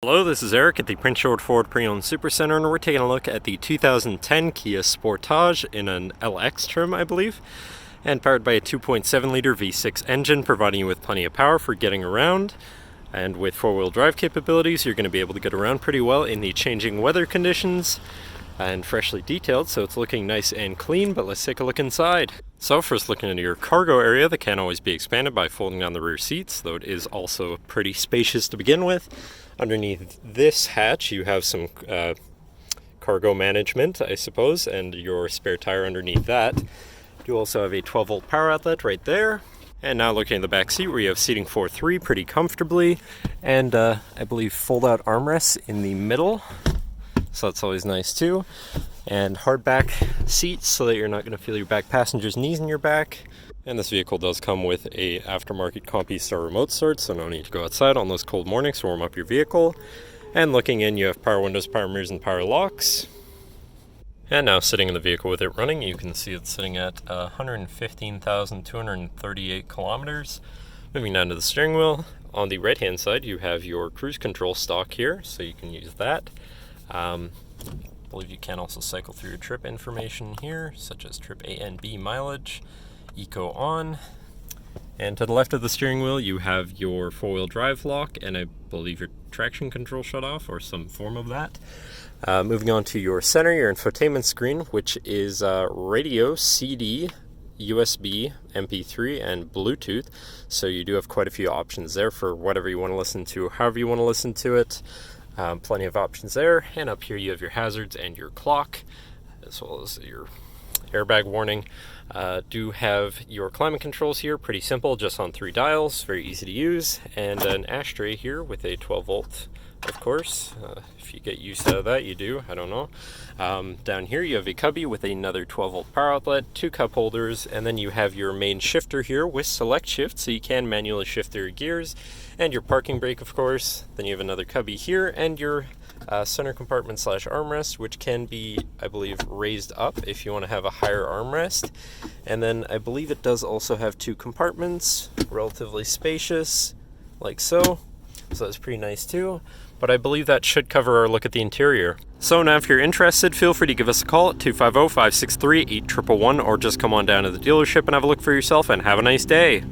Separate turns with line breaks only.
Hello, this is Eric at the Prince George Ford Pre-Owned Supercentre, and we're taking a look at the 2010 Kia Sportage in an LX trim, I believe, and powered by a 2.7-liter V6 engine, providing you with plenty of power for getting around. And with four-wheel drive capabilities, you're going to be able to get around pretty well in the changing weather conditions, and freshly detailed, so it's looking nice and clean. But let's take a look inside. So first, looking into your cargo area, that can always be expanded by folding down the rear seats, though it is also pretty spacious to begin with. Underneath this hatch, you have some cargo management, I suppose, and your spare tire underneath that. You also have a 12-volt power outlet right there. And now looking at the back seat, where you have seating for three pretty comfortably, and I believe fold-out armrests in the middle, so that's always nice too. And hard back seats, so that you're not going to feel your back passenger's knees in your back. And this vehicle does come with a aftermarket CompuStar remote start, so no need to go outside on those cold mornings to warm up your vehicle. And looking in, you have power windows, power mirrors, and power locks. And now sitting in the vehicle with it running, you can see it's sitting at 115,238 kilometers. Moving down to the steering wheel, on the right hand side you have your cruise control stalk here, so you can use that. I believe you can also cycle through your trip information here, such as trip A and B mileage, eco on. And to the left of the steering wheel you have your four-wheel drive lock, and I believe your traction control shut off or some form of that. Moving on to your center, your infotainment screen, which is radio, CD, USB, MP3, and Bluetooth. So you do have quite a few options there for whatever you want to listen to, however you want to listen to it. Plenty of options there. And up here you have your hazards and your clock, as well as your airbag warning. Do have your climate controls here, pretty simple, just on 3 dials, very easy to use, and an ashtray here with a 12-volt, of course. If you get used to that, you do, I don't know. Down here you have a cubby with another 12-volt power outlet, 2 cup holders, and then you have your main shifter here with select shift, so you can manually shift your gears, and your parking brake, of course. Then you have another cubby here, and your center compartment / armrest, which can be, I believe, raised up if you want to have a higher armrest. And then I believe it does also have 2 compartments, relatively spacious, like so. So that's pretty nice too. But I believe that should cover our look at the interior. So now if you're interested, feel free to give us a call at 250-563-8111, or just come on down to the dealership and have a look for yourself, and have a nice day.